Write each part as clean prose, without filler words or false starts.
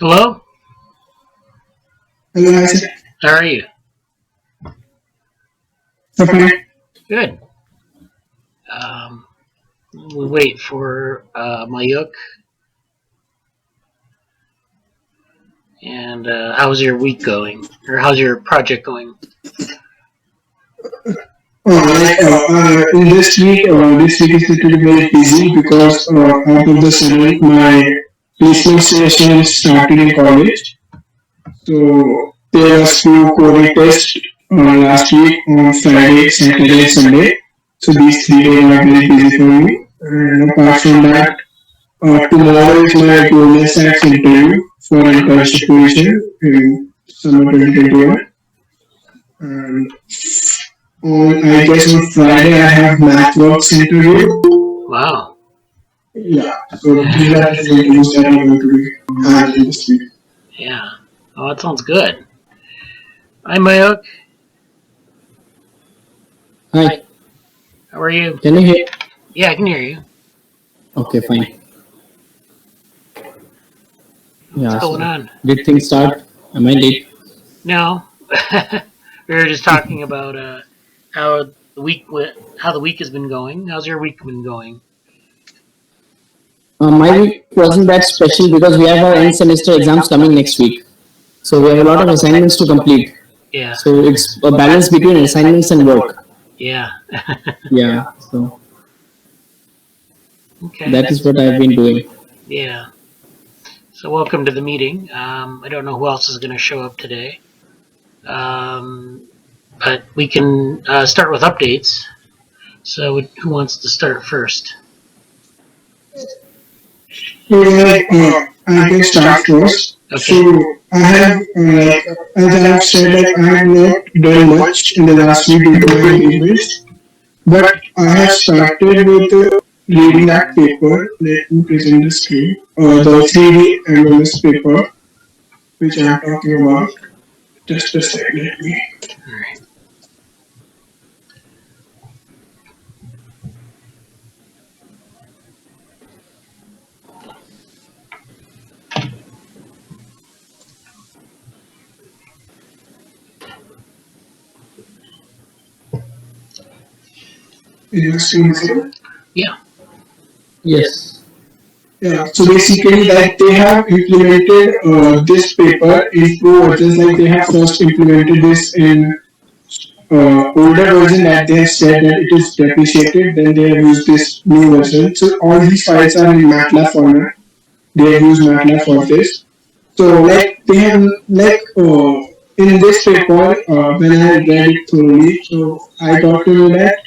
Hello? Hello, hi sir. How are you? Okay. Good. We wait for Mayukh. And how's your week going? Or how's your project going? In this week is little very busy because out of the sudden my placement session started in college. So there was few coding tests last week on Friday, Saturday, and Sunday. So these 3 days are very busy for me. And apart from that, tomorrow is my governor's tax interview for internship position in summer 2021. And I guess on Friday I have MathWorks interview. Wow. Yeah, so these are the interviews that I'm going to be handling this week. Yeah. Oh, that sounds good. Hi, Mayukh. Hi. How are you? Can you hear? Yeah, I can hear you. Okay, fine. What's going on? Did things start? Am I late? No. We were just talking about how the week has been going. How's your week been going? My week wasn't that special because we have our end semester exams coming next week. So we have a lot of assignments to complete. Yeah. So it's a balance between assignments and work. Yeah. Yeah. So Okay. that is what I've been doing. Yeah. So welcome to the meeting. I don't know who else is going to show up today. But we can start with updates. So who wants to start first? I can start first. Okay. So I have, as I have said, I have not done much in the last week due to my engagements, but I have started with reading that paper. Let me present the screen. The 3D MMS paper, which I am talking about. Just a second, let me. All right. Is your screen visible? Yeah. Yes. Yeah, so basically, like they have implemented this paper into versions. Like they have first implemented this in older version that they have said that it is depreciated. Then they have used this new version. So all these files are in MATLAB format. They have used MATLAB for this. So like they have in this paper when I read it thoroughly, so I got to know that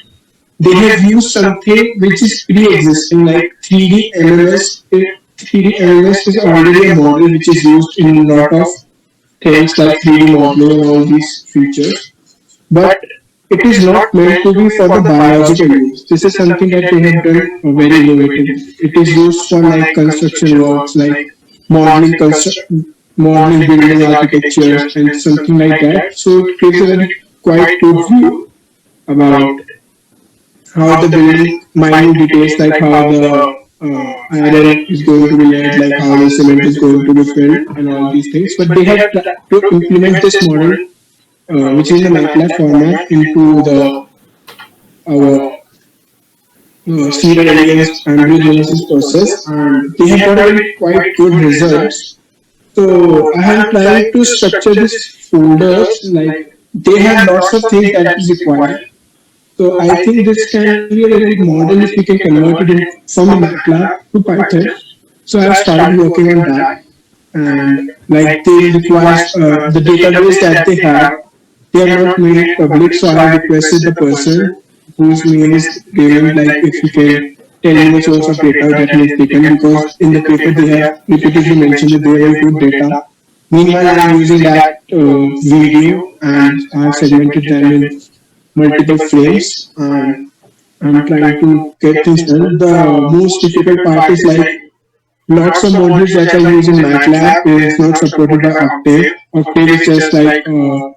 they have used something which is pre-existing, like 3D MMS. 3D MMS is already a model which is used in a lot of things like 3D modeling and all these features. But it is not meant to be for the biological use. This is something that they have done very innovative. It is used for like construction works, like modeling, modeling building architectures, and something like that. So it gives a very quite good view about how the building minute details, like how the iron is going to be laid, like how the cement is going to be filled, and all these things. But they have to implement this model, which is in the MATLAB format, into the our seed and embryogenesis process, and they have got very quite good results. So I am trying to structure these folders, like they have lots of things that is required. So I think this can be a very good model if we can convert it from MATLAB to Python. So I've started working on that, and like they require the database that they have not made it public. So I have requested the person whose name is given, like if you can tell me the source of data that he has taken, because in the paper they have repeatedly mentioned that they have good data. Meanwhile, I am using that video and I have segmented them in multiple frames, and I'm trying to get things done. The most difficult part is like lots of modules that I use in MATLAB is not supported by Octave. Octave is just like a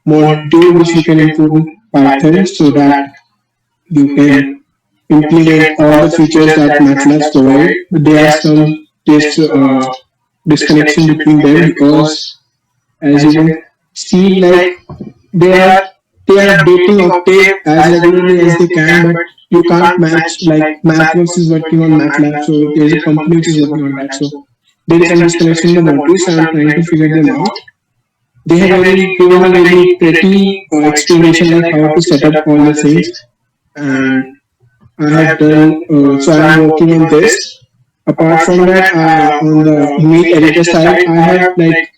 module which you can import in Python so that you can implement all the features that MATLAB provide. But there are some tests disconnection between them, because as you can see, like they are they are updating Octave as regularly as they can, but you can't match, like MathWorks is working on MATLAB, so there's a company which is working on that. So there is some disconnection in the modules. So I'm trying to figure them out. They have very given a very pretty explanation like how to set up all the things, and I have done. So I'm working on this. Apart from that, on the image editor side, I have like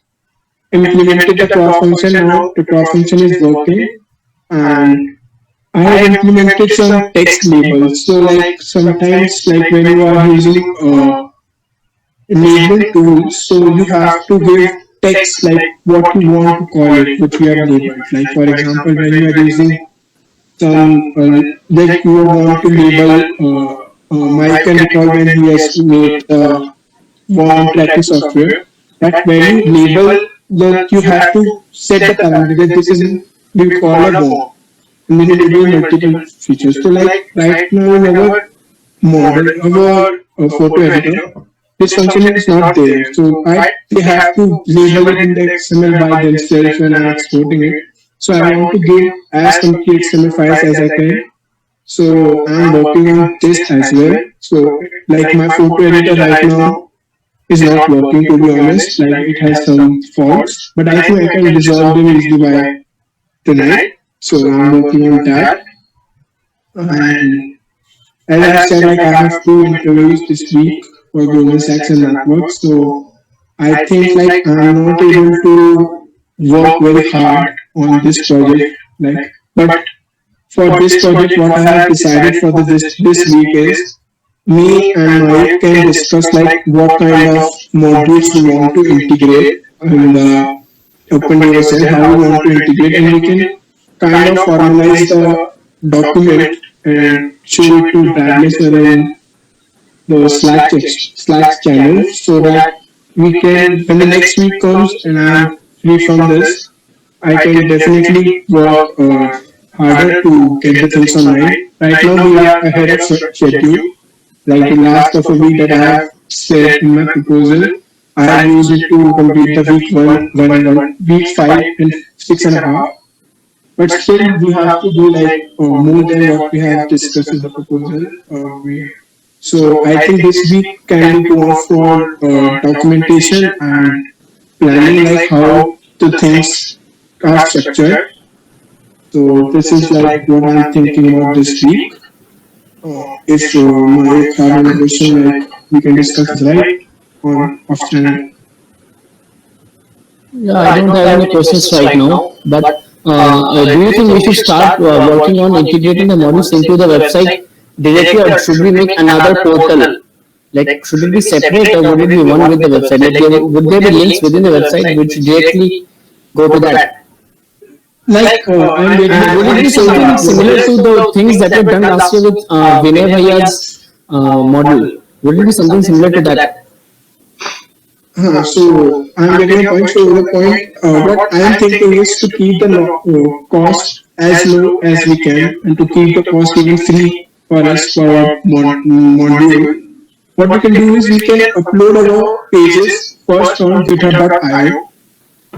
implemented the cross function. Now the cross function is working, and I have implemented some text labels. So like sometimes, like when you are using labeling tools, so you have to give text like what you want to call it, which we have labeled. Like for example, when you are using some like you want to label Mike can recall when he has made worm tracking software. That when you label that you have to set the parameter that this is we call a worm, and then it will do multiple features. So like right now in our model, our photo editor, this function is not there. So they have to label it in the XML by themselves when I'm exporting it. So I want to give as complete XML files as I can. So I'm working on this as well. So like my photo editor right now is not working, to be honest. Like it has some faults, but I think I can resolve them easily by tonight. So I'm working on that. And as I said, like I have two interviews this week for Goldman Sachs and Network. So I think like I'm not able to work very hard on this project. Like, but for this project, what I have decided for this week is me and Mayukh can discuss like what kind of modules we want to integrate in the open DevoWorm, how we want to integrate, and we can kind of formalize the document and show it to Bradley sir in the Slack channel, so that we can, when the next week comes and I'm free from this, I can definitely work harder to get the things online. Right now we are ahead of schedule. Like the last of a week that I have said in my proposal, I have used it to complete the week week 5 and 6.5. But still, we have to do like more than what we have discussed in the proposal. So I think this week can be going for documentation and planning, like how the things are structured. So this is like what I'm thinking about this week. If Mayukh have any question, like we can discuss it right or off channel. Yeah, I don't have any questions right now, but do you think we should start working on integrating the modules into the website directly, or should we make another portal? Like, should it be separate, or would it be one with the website? Like, would there be links within the website which directly go to that? Like And would it be something similar to the things that were done last year with Vinay Bhaiya's model? Would it be something similar to that? So I'm getting a point. So the point, what I'm thinking is to keep the cost as low as we can, and to keep the cost even free for us for our module. What we can do is we can upload our pages first on github.io.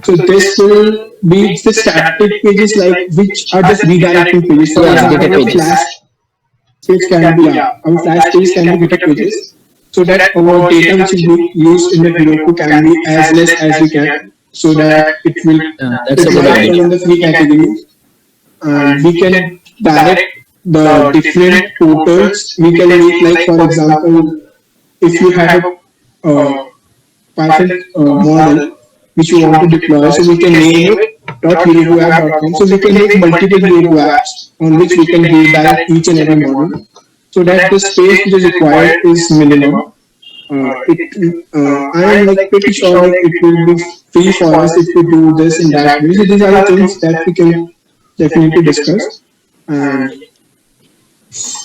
So this will be the static pages, like which are just redirecting pages. For example, our Flash page can be our Flash page can be GitHub pages, so that our data which is being used in the Heroku can be as less as we can, so that it will fall in the free category. And we can direct the different portals. We can make, like for example, if you have a Python model which you want to deploy, so we can name it .herokuapp.com. So we can make multiple Heroku apps on which we can redirect each and every model, so that the space which is required is minimum. I am like pretty sure like it will be free for us if we do this in that way. So these are the things that we can definitely discuss. And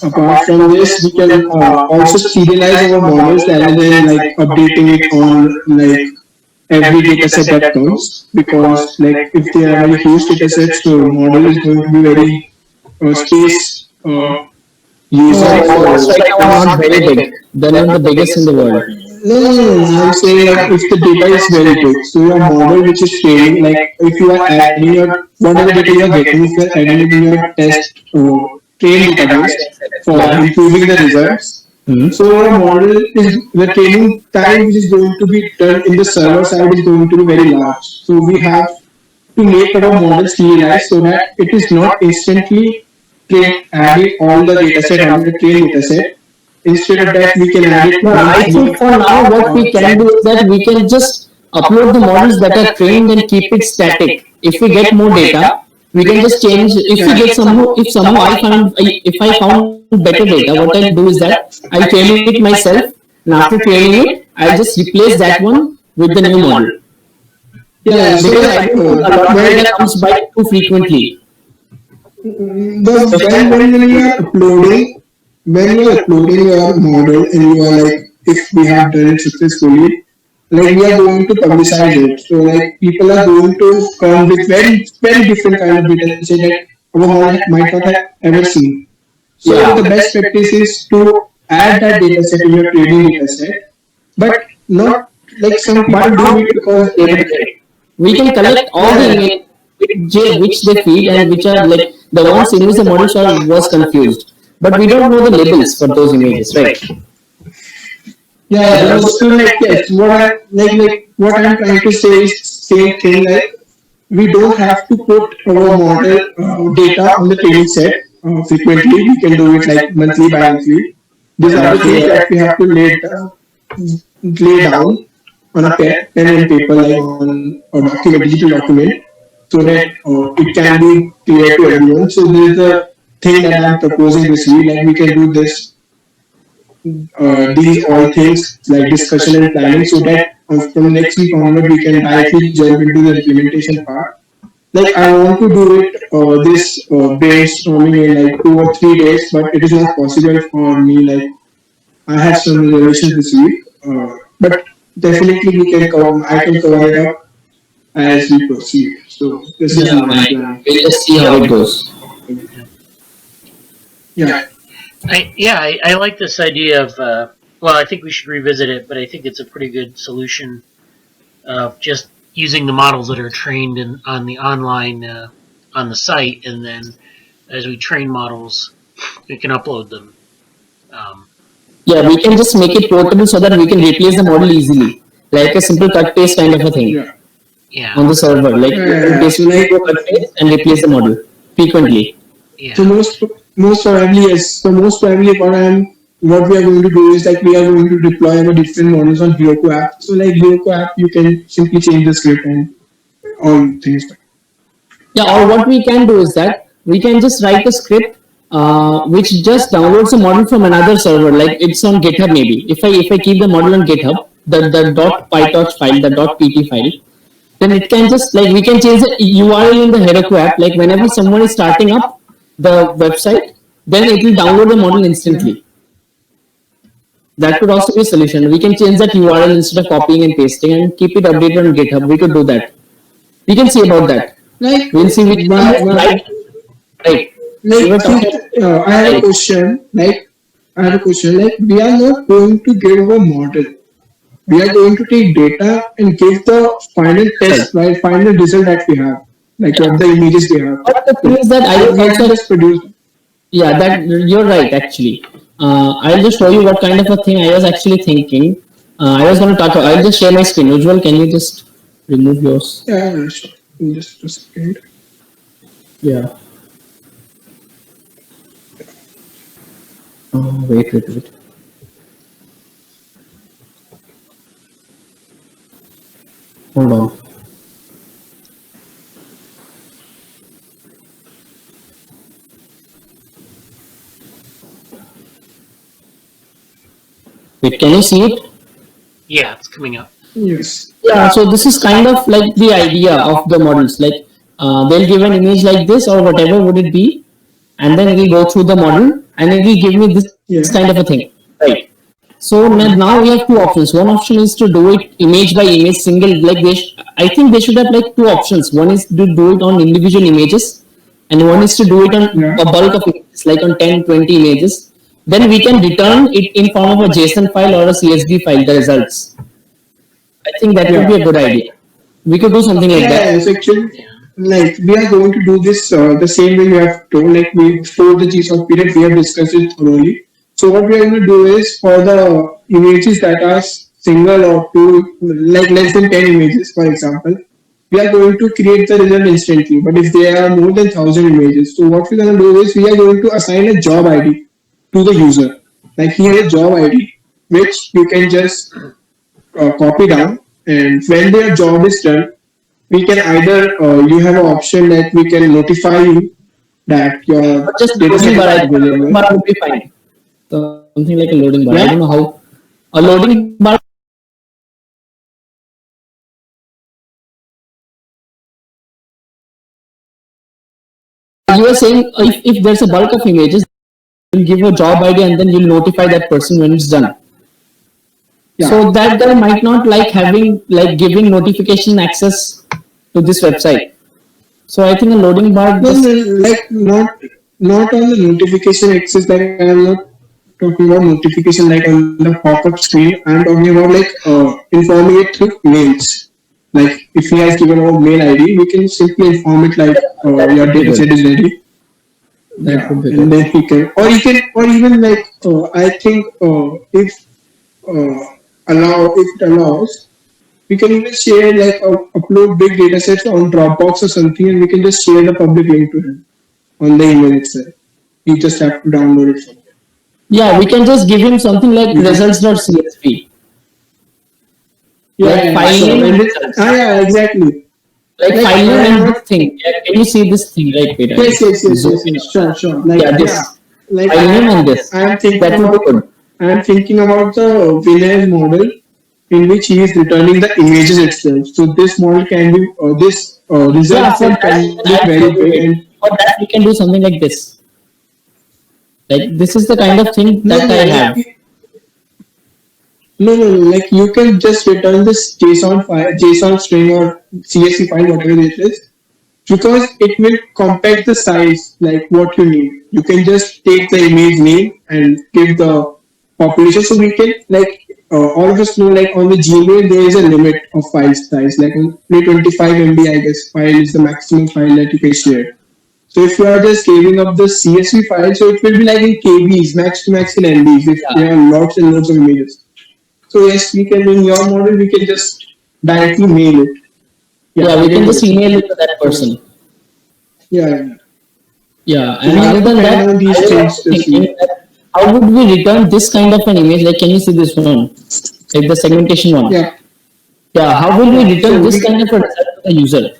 apart from this, we can also serialize our models rather than like updating it on like every dataset that comes, because like if they are very huge datasets, the model is going to be very space user. Models right now are not very big. They're not the biggest in the world. No. I'm saying like if the data is very big, so your model which is training, like if you are adding your whatever data you are getting, if you are adding it in your test train database for Yeah. improving the results, so your model is the training time which is going to be done in the server side is going to be very large. So we have to make our model serialized so that it is not instantly adding all the dataset onto the train dataset. Instead of that, we can add it No, I think monthly. for now what we can do is that we can just upload the models that are trained and keep it static. If we get more data, we can just change. If we get somehow, if somehow if I found better data, what I'll do is that I'll train it myself, and after training it, I'll just replace that one with the new model Yeah, so because I like don't think a lot of data comes by too frequently. when you are uploading your model and you are like if we have done it successfully, like we are going to publicize it. So like people are going to come with very different kind of data set that our model might not have ever seen. So the Yeah. best practice is to add that data set in your training data set, but not like some people do it because they like We can collect all the yeah. images which they feed and which are like the ones in which the model was confused. But we don't know the labels for those images, right? Yeah, so like yes, what I'm trying to say is same thing. Like we don't have to put our model data on the training set frequently. We can do it like monthly, bi-monthly. These are the things that we have to lay down on a pen and paper, like on a document, digital document, so that it can be clear to everyone. So this is the thing that I'm proposing this week. Like we can do this these all things like discussion and planning so that from next week onward we can directly jump into the implementation part. Like I want to do it this brainstorming in like 2 or 3 days, but it is not possible for me. Like I have some reservations this week, but definitely we can cover. I can cover it up as we proceed. So this is Yeah, my fine. plan. We'll just see how it goes. Yeah. I like this idea of, well, I think we should revisit it, but I think it's a pretty good solution of just using the models that are trained on the online, on the site, and then as we train models, we can upload them. Yeah, we can just make it portable so that we can replace the model easily, like a simple cut paste kind of a thing Yeah. on Yeah, the server. Like So basically like do a cut paste and replace the model frequently. so yeah, most probably yes. So most probably what we are going to do is like we are going to deploy our different models on Heroku app. So like Heroku app, you can simply change the script and all things. Yeah, or what we can do is that we can just write a script which just downloads a model from another server, like it's on GitHub maybe. If I keep the model on GitHub, the .pytorch file, the .pt file, then it can just like we can change the URL in the Heroku app. Like whenever someone is starting up the website, then it will download the model instantly. That could also be a solution. We can change that URL instead of copying and pasting and keep it updated on GitHub. We could do that. We can see about that. Like We'll see which one is right. Right. We were talking. I have a question. I have a question. Like we are not going to give a model. We are going to take data and give the final test, right? Final result that we have, like what the images we have. But the thing is that I So was we have also just produced. yeah that you're right actually. I'll just show you what kind of a thing I was actually thinking. I was going to talk. I'll just share my screen. Ujjwal, can you just remove yours? Yeah, sure. Just a second. Yeah. Oh wait. Hold on. Wait, can you see it? yeah, it's coming up. Yes. Yeah, so this is kind of like the idea of the models. Like they'll give an image like this or whatever would it be, and then it will go through the model and it will give me this kind of a thing. Right. So now we have two options. One option is to do it image by image, single. Like I think they should have like two options. One is to do it on individual images, and one is to do it on Yeah. a bulk of images, like on 10, 20 images. then we can return it in form of a JSON file or a CSV file, the results. I think that would Yeah. be a good idea. We could do something like that. Yes, actually, like we are going to do this the same way you have told. Like we before the GSoC period, we have discussed it thoroughly. So what we are going to do is for the images that are single or two, like less than 10 images, for example, we are going to create the result instantly. But if there are more than 1,000 images, so what we're going to do is we are going to assign a job ID to the user. Like here is a job ID, which you can just copy down, and when their job is done, we can either you have an option that we can notify you that your But just data loading set bar, is I think a loading available. bar would be fine. Something like a loading bar. I don't Yeah. know how a loading bar. You were saying if there's a bulk of images, you'll give a job ID and then you'll notify that person when it's done. Yeah. So that guy might not like having like giving notification access to this website. So I think a loading bar No, just no, like not on the notification access. Like I am not talking about notification like on the pop-up screen. I am talking about like informing it through mails. Like if he has given our mail ID, we can simply inform it like that your would be data good. set is ready. That Yeah, would be and good. then he can, or even like I think if uh, if it allows, we can even share like upload big data sets on Dropbox or something, and we can just share the public link to him on the email itself. You just have to download it from there. Yeah, we can just give him something like You just results.csv, yeah, like yeah, file sure. name And and then, results. yeah, exactly. Like Like file I name am and not. this thing. Yeah, can you see this thing? Right, wait, I'll Yes, yes, yes, zoom yes, in yes. on Sure, that. sure. Like Yeah, yeah, this like file name and this. I am thinking That would be about. good. I am thinking about the Villiers model in which he is returning the images itself. So this model can be this result Yeah, for set that can be I'll very show you big it. and For that we can do something like this. Like this is the kind of thing no, that no, I like have. no, no, no, like you can just return this JSON file, JSON string or CSV file, whatever it is, because it will compact the size like what you need. You can just take the image name and give the population. So we can like all of us know like on the Gmail there is a limit of file size, like only 25 MB I guess file is the maximum file that you can share. So if you are just giving up the CSV file, so it will be like in KBs, max to max in MBs if Yeah. there are lots and lots of images. So yes, we can in your model we can just directly mail it. Yeah, Yeah, we we can can do just it. email it to that So person. yeah, yeah. Yeah, So and we other need to than pen that, down I these was things also to thinking see. that how would we return this kind of an image? Like, can you see this one? Like the segmentation one. Yeah, Yeah, how will we yeah. return So this we kind of a result to the user?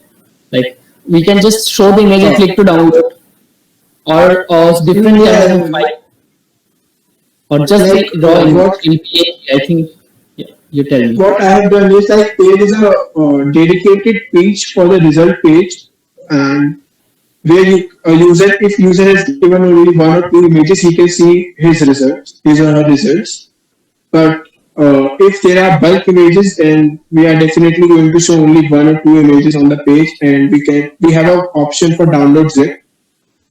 Like, we can just show the image and click to download, or different kind of a yeah, file, or just the like raw image what in PNG. I think, yeah, you tell me. what I have done is like there is a dedicated page for the result page, and where a user if user has given only one or two images, he can see his results, his or her results. But if there are bulk images, then we are definitely going to show only one or two images on the page, and we have an option for download zip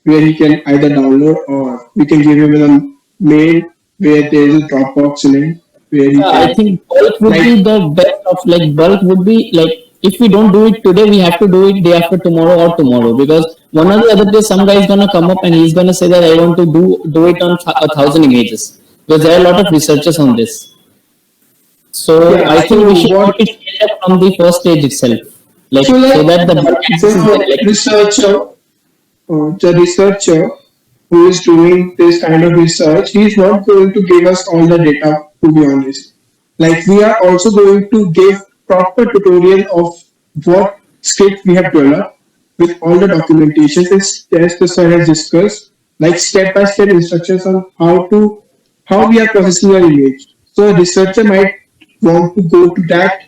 where he can either download or we can give him a mail where there is a Dropbox link where he Yeah, I can think bulk would like be the best of like bulk would be like if we don't do it today, we have to do it day after tomorrow or tomorrow because one or the other day some guy is gonna come up and he's gonna say that I want to do it on 1,000 images because there are a lot of researchers on this. So yeah. I think we So should what? make it scaled up from the first stage itself, like So so like that the bulk access is there. the Like researcher who is doing this kind of research, he is not going to give us all the data, to be honest. Like we are also going to give proper tutorial of what script we have developed with all the documentation as the sir has discussed, like step-by-step instructions on how we are processing our image. So a researcher might want to go to that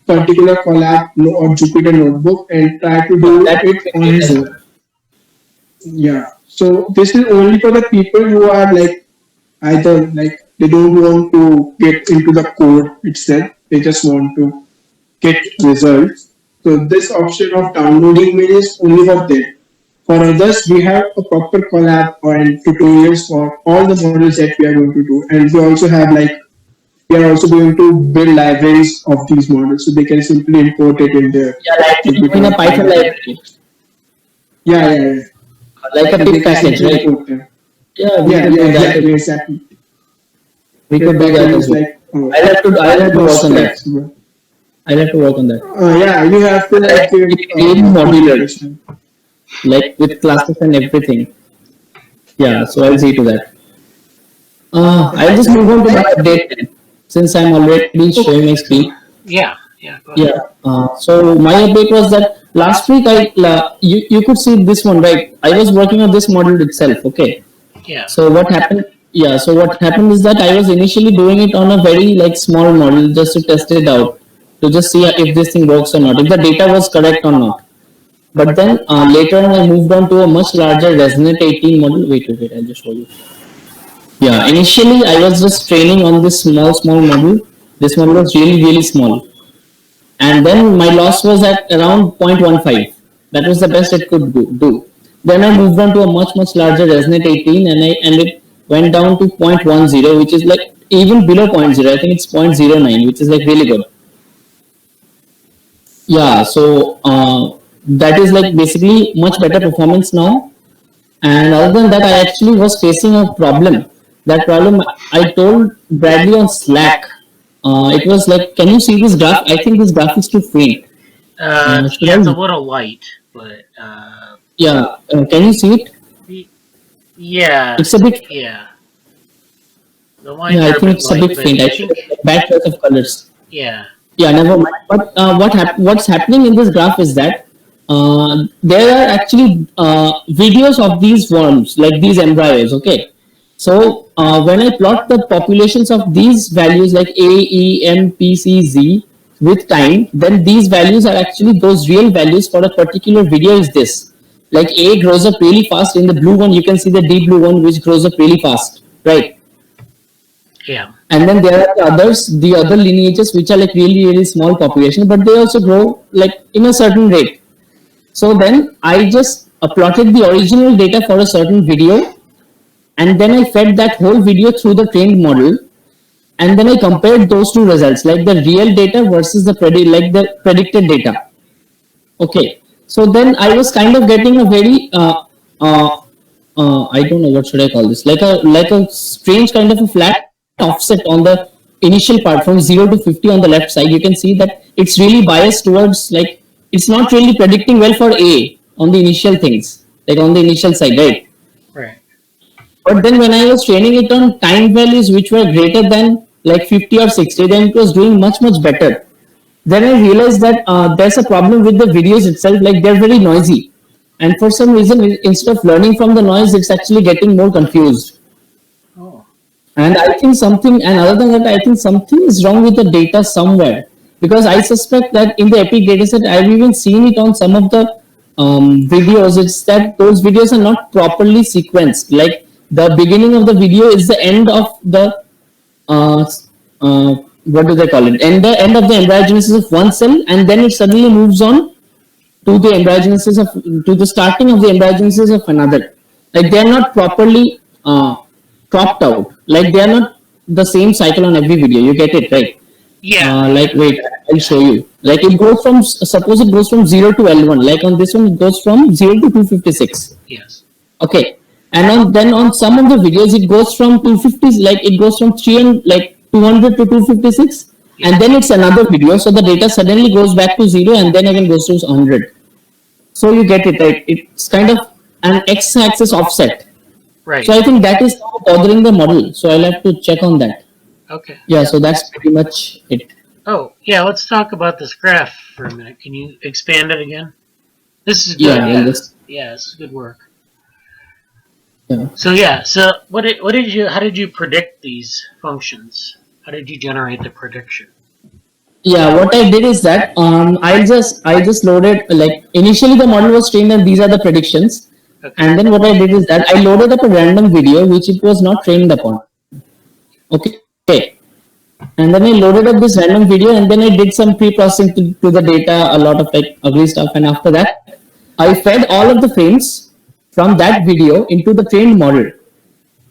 particular collab or Jupyter notebook and try to yeah, do that would it be on great his as own. well. Yeah. So this is only for the people who are like either like they don't want to get into the code itself. They just want to get results. So this option of downloading mail is only for them. For others, we have a proper collab and tutorials for all the models that we are going to do. And we also have like, we are also going to build libraries of these models so they can simply import it in their Yeah, like in a Python library. Yeah. Like a They big can package, simply right? import them. Yeah, we Yeah, could do that. exactly. We could do that as well. Like, I'll have to work on that. flexible. I'll have to work on that. Yeah, you have to like Really modular, like with classes and everything. Yeah, so I'll see to that. I'll just move on to my update then, since I'm already showing my screen. Yeah. Go ahead. Yeah. So my update was that last week you could see this one, right? I was working on this model itself. Okay. Yeah. So what happened? Yeah. So what happened is that I was initially doing it on a very like small model just to test it out, to just see if this thing works or not, if the data was correct or not. But then later on I moved on to a much larger Resonate 18 model. Wait, I'll just show you. Yeah. Initially I was just training on this small model. This model was really small. And then my loss was at around 0.15. That was the best it could do. Then I moved on to a much larger Resonate 18 and it went down to 0.10, which is like even below 0.0. I think it's 0.09, which is like really good. Yeah, so that is like basically much better performance now. And other than that, I actually was facing a problem. That problem I told Bradley on Slack. It was like, can you see this graph? I think this graph is too faint. Yeah, it's a little light, but yeah, can you see it? Yeah, it's a bit. Yeah, the lines yeah, I are think it's light, a bit faint. I think bad choice of colors. Yeah. Yeah, never mind. But what's happening in this graph is that there are actually videos of these worms, like these embryos. Okay. So when I plot the populations of these values like A, E, M, P, C, Z with time, then these values are actually those real values for a particular video is this. Like A grows up really fast. In the blue one, you can see the deep blue one which grows up really fast, right? Yeah. And then there are the other lineages which are like really small population, but they also grow like in a certain rate. So then I just plotted the original data for a certain video. And then I fed that whole video through the trained model, and then I compared those two results, like the real data versus the predicted data. Okay, so then I was kind of getting a very I don't know what should I call this, like a strange kind of a flat offset on the initial part from 0 to 50 on the left side. You can see that it's really biased towards like it's not really predicting well for A on the initial things, like on the initial side, right? Right. But then when I was training it on time values which were greater than like 50 or 60, then it was doing much better. Then I realized that there's a problem with the videos itself, like they're very noisy. And for some reason, instead of learning from the noise, it's actually getting more confused. Oh. And I think other than that, I think something is wrong with the data somewhere. Because I suspect that in the Epic dataset, I've even seen it on some of the videos, it's that those videos are not properly sequenced. Like the beginning of the video is the end of the what do they call it? End of the embryogenesis of one cell, and then it suddenly moves on to the starting of the embryogenesis of another. Like they are not properly cropped out. Like they are not the same cycle on every video. You get it, right? Yeah. Like wait, I'll show you. Like it goes from, suppose it goes from 0 to L1. Like on this one, it goes from 0 to 256. Yes. Okay. And then on some of the videos, it goes from 250, like it goes from 200 to 256. And then it's another video. So the data suddenly goes back to 0 and then again goes to 100. So you get it, right? It's kind of an x-axis offset. Right. So I think that is bothering the model. So I'll have to check on that. Okay. Yeah, so that's pretty much it. Oh, yeah, let's talk about this graph for a minute. Can you expand it again? This is good. Yeah, Yeah, this is good work. Yeah. So how did you predict these functions? How did you generate the prediction? Yeah, what I did is that I just loaded, like initially the model was trained and these are the predictions. Okay. And then what I did is that I loaded up a random video which it was not trained upon. Okay. And then I loaded up this random video and then I did some pre-processing to the data, a lot of like ugly stuff. And after that, I fed all of the frames from that video into the trained model.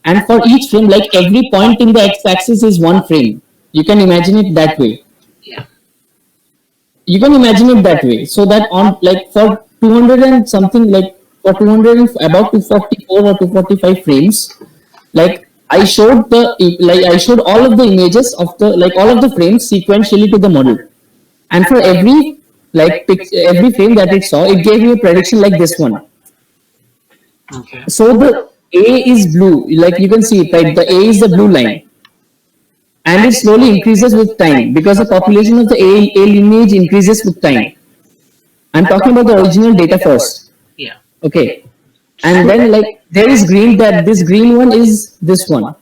And for each frame, like every point in the x-axis is one frame. You can imagine it that way. Yeah. You can imagine it that way. So that on like for 200 and something, like for 200 and about 244 or 245 frames, like I showed all of the images of the all of the frames sequentially to the model, and for every every frame that it saw, it gave me a prediction like this one. Okay. So the A is blue, like you can see it, right? The A is the blue line, and it slowly increases with time because the population of the A lineage increases with time. I'm talking about the original data first. Yeah. Okay. And then like there is green, that this green one is this one,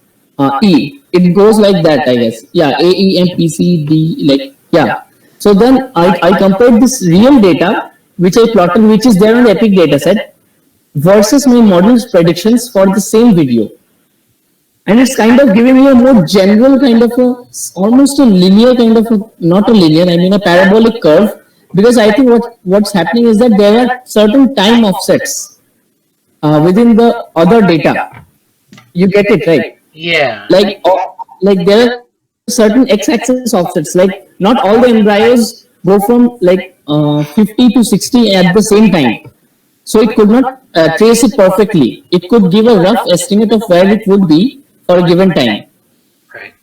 E. It goes like that, I guess. Yeah, A, E, M, P, C, D, like, yeah. So then I compared this real data, which I plotted, which is there on the Epic dataset, versus my model's predictions for the same video. And it's kind of giving me a more general kind of almost a linear kind of not a linear, I mean a parabolic curve, because I think what's happening is that there are certain time offsets within the other data. You get it, right? Yeah. Like there are certain x-axis offsets. Like not all the embryos go from 50 to 60 at the same time. So it could not trace it perfectly. It could give a rough estimate of where it would be for a given time. Right.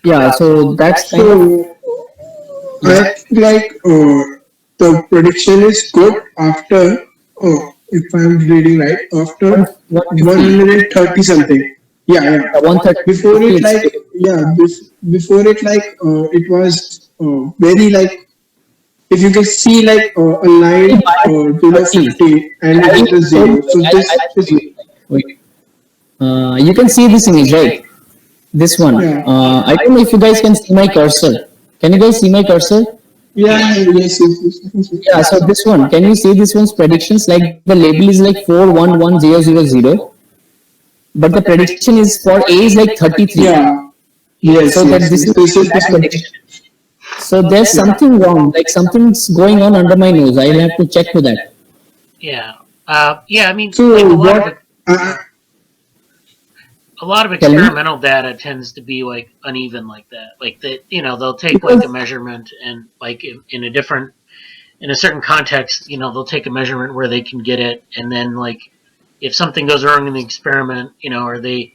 Yeah, so that's kind of... I think the prediction is good after, if I'm reading right, after 130 something. Yeah. 130. Before it before it it was very if you can see a line below 50 and it is 0. So this is... Wait. You can see this image, right? This one. Yeah. I don't know if you guys can see my cursor. Can you guys see my cursor? Yes. Yeah, so this one, can you see this one's predictions? Like the label is like 411000, but the prediction is for A is like 33. Yeah. Yes. So that this is the prediction. So there's something wrong, like something's going on under my nose. I'll have to check to that. Yeah. I mean, So a lot of Tell me. experimental data tends to be uneven like that. Like that, they'll take a measurement and in a certain context, they'll take a measurement where they can get it, and then if something goes wrong in the experiment, or they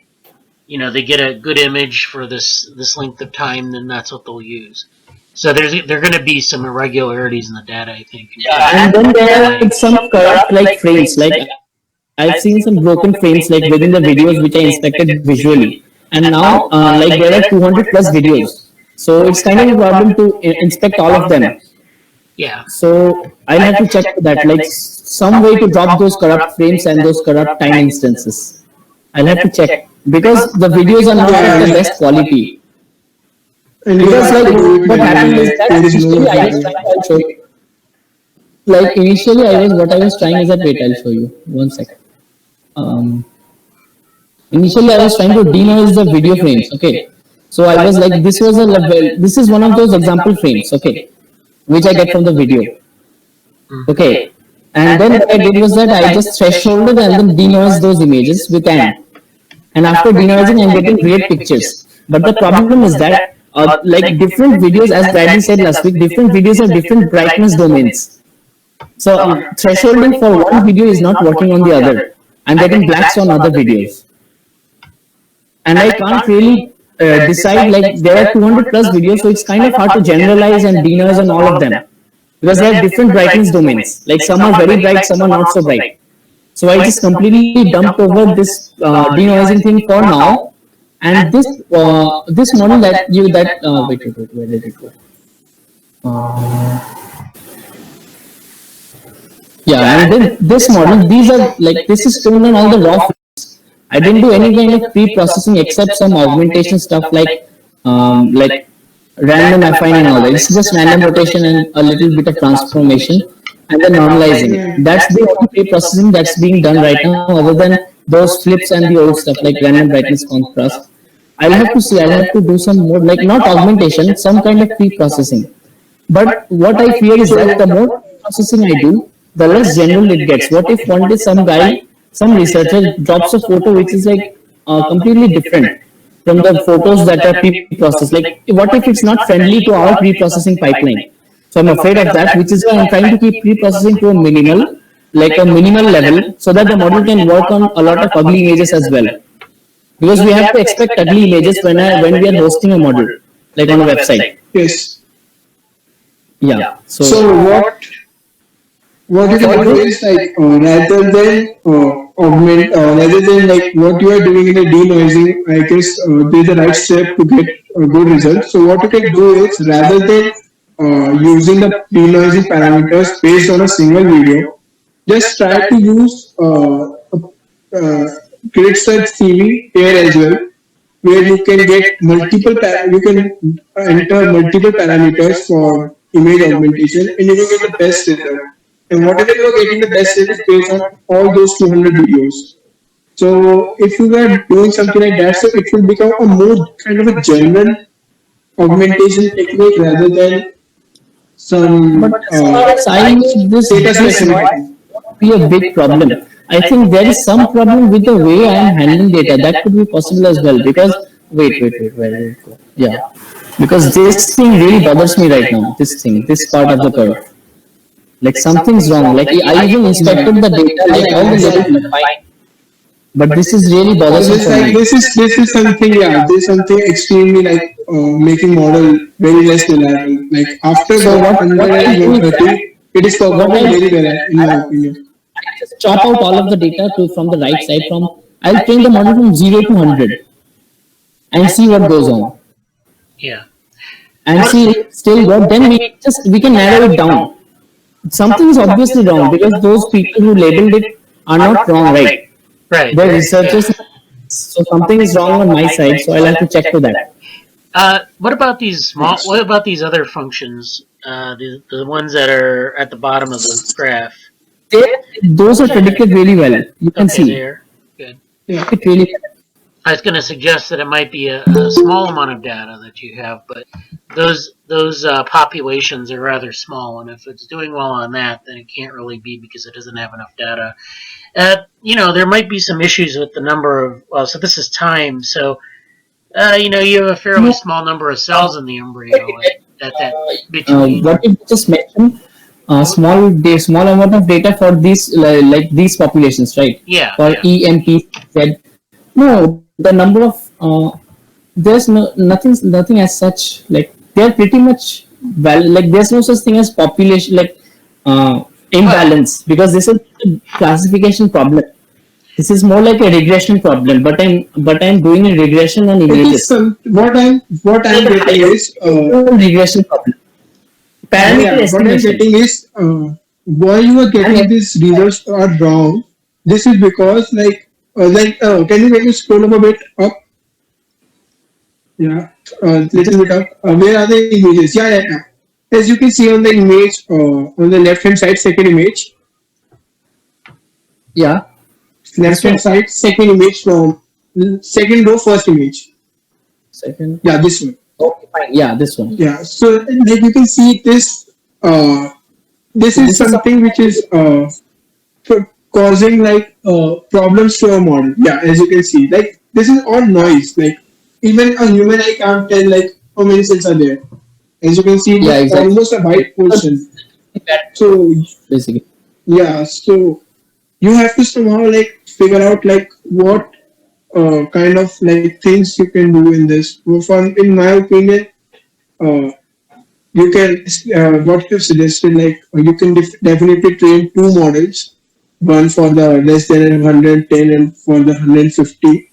get a good image for this length of time, then that's what they'll use. So there going to be some irregularities in the data, I think. Yeah, and then there are some corrupt frames. I've seen some broken frames within the videos which I inspected visually, and now there are 200 plus videos. So it's kind of a problem to inspect all of them. Yeah. So I'll have to check that, some way to drop those corrupt frames and those corrupt time instances. I'll have to check because the videos are not of the best quality. Because what happened is that initially I was trying to show you. Initially what I was trying is that, wait, I'll show you. 1 second. Initially I was trying to denoise the video frames. Okay. So I was like, this is one of those example frames. Okay. Which I get from the video. Okay. And then what I did was that I just thresholded and then denoised those images with AND. And after denoising, I'm getting great pictures. But the problem is that different videos, as Bradley said last week, different videos have different brightness domains. So thresholding for one video is not working on the other. I'm getting blacks on other videos. And I can't really decide, there are 200 plus videos, so it's kind of hard to generalize and denoise on all of them. Because they have different brightness domains. Some are very bright, some are not so bright. So I just completely dumped over this denoising thing for now. And this model wait, where did it go? Yeah, and then this model, these are this is trained on all the raw frames. I didn't do any kind of pre-processing except some augmentation stuff random affine and all that. It's just random rotation and a little bit of transformation and then normalizing. That's the only pre-processing that's being done right now, other than those flips and the old stuff random brightness contrast. I'll have to see, I'll have to do some more, not augmentation, some kind of pre-processing. But what I fear is that the more processing I do, the less general it gets. What if one day some guy, some researcher drops a photo which is like completely different from the photos that are pre-processed? Like, what if it's not friendly to our pre-processing pipeline? So I'm afraid of that, which is why I'm trying to keep pre-processing to a minimal, like a minimal level, so that the model can work on a lot of ugly images as well. Because we have to expect ugly images when we are hosting a model, like on a website. Yes. Yeah. So what you can do is like rather than augment, rather than like what you are doing in a denoising, I guess there's a right step to get a good result. So what you can do is rather than using the denoising parameters based on a single video, just try to use grid search CV here as well, where you can get you can enter multiple parameters for image augmentation and you will get the best result. And whatever you are getting the best result is based on all those 200 videos. So if you are doing something like that, so it will become a more kind of a general augmentation technique rather than some But as far as I know, data this specific. might be a big problem. I think there is some problem with the way I am handling data. That could be possible as well. Because wait, where did it go? Yeah, because this thing really bothers me right now. This thing, this part of the curve, like something's wrong. Like I even inspected the data, like all the levels were fine, but this is really So bothersome this for like me. this is something, yeah, this is something extremely like making model very less reliable. Like after So what 100 I and do is 130, it is what performing I very do well is in my opinion. I just chop out all of the data to from the right side. I'll train the model from 0 to 100 and see what goes on, Yeah. and see if it still work. Then we can narrow it down. Something is obviously wrong because those people who labeled it are not wrong, right? Right. They're researchers. So something is wrong on my side. So I'll have to check for that. What about these small? What about these other functions? The ones that are at the bottom of the graph. Those are predicted really well. You can Okay, see there. Good. Yeah. it really well. I was going to suggest that it might be a small amount of data that you have, but those populations are rather small, and if it's doing well on that, then it can't really be because it doesn't have enough data. There might be some issues with the number of. Well, so this is time, so you have a fairly small number of cells in the embryo at that between. What you just mentioned, small amount of data for these like these populations, right? Yeah. For Yeah. E, M, P, Z. No, the number of there's nothing as such. Like they're pretty much like there's no such thing as population like imbalance because this is a classification problem. This is more like a regression problem, but I'm doing a regression on It is images. what I'm getting is Regression problem. Parameter yeah, what I'm estimation. getting is why you are getting these results are wrong. This is because can you scroll up a bit up? Yeah, little bit up. Where are the images? Yeah. As you can see on the image, on the left hand side, second image, Yeah. left hand side, second image from second row, first image. Second. Yeah, this one. Okay, fine. Yeah, this one. Yeah, so like you can see this. This is something which is causing like problems to our model. Yeah, as you can see, like this is all noise. Like even a human eye can't tell like how many cells are there. As you can see, Yeah, it's exactly. almost a white portion. So Basically. yeah, so you have to somehow like figure out like what kind of like things you can do in this. In my opinion, uh, you can what you've suggested like you can definitely train two models, one for the less than 110 and for the 150.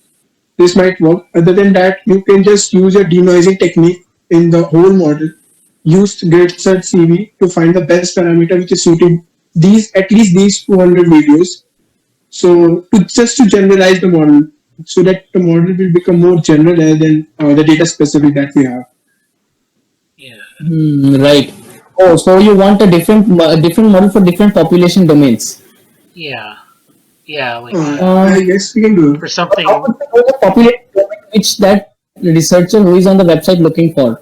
This might work. Other than that, you can just use your denoising technique in the whole model. Use grid search CV to find the best parameter which is suiting these at least these 200 videos. So to generalize the model, so that the model will become more general rather than the data specific that we have. Yeah. Right. Oh, so you want a different model for different population domains. Yeah. Yeah. Like I guess we can do it. for something. How would we know the population domain which that researcher who is on the website looking for?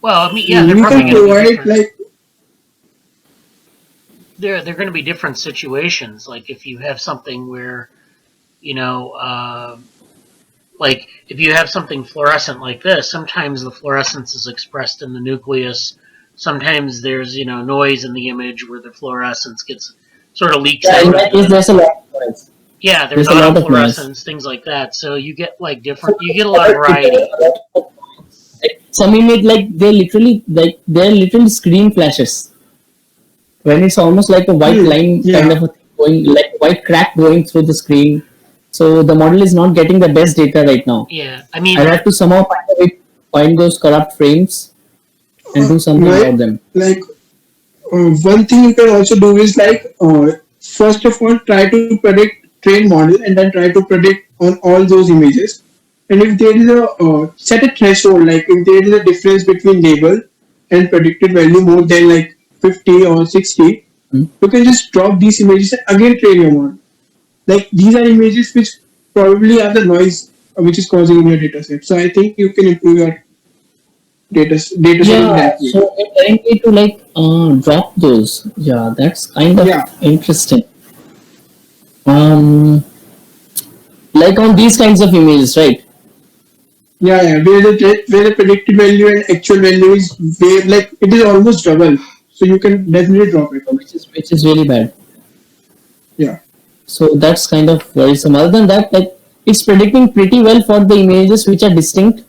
Well, I mean, yeah, they're We probably can going to be provide different. like They're going to be different situations. Like if you have something where, you know, like if you have something fluorescent like this, sometimes the fluorescence is expressed in the nucleus. Sometimes there's, you know, noise in the image where the fluorescence gets sort of leaks Yeah, out in of that case, the. there's a lot of noise. Yeah, there's There's a lot of autofluorescence, things like that. So you get like different. You get a lot of variety. Some image they're literally screen flashes when it's almost like a white line kind Yeah. of a thing going, like white crack going through the screen. So the model is not getting the best data right now. Yeah, I mean, I'll have to somehow find those corrupt frames and do something about them. Like one thing you can also do is like first of all try to predict train model and then try to predict on all those images. And if there is a set a threshold, like if there is a difference between label and predicted value more than like 50 or 60, you can just drop these images and again train your model. Like these are images which probably are the noise which is causing in your data set. So I think you can improve your data set in Yeah, that way. so you're telling me to like drop those. Yeah, that's kind of Yeah. interesting. Um, like on these kinds of images, right? Yeah, where the predicted value and actual value is where like it is almost double, so you can definitely drop it. Which is really bad. Yeah, So that's kind of worrisome. Other than that, like it's predicting pretty well for the images which are distinct,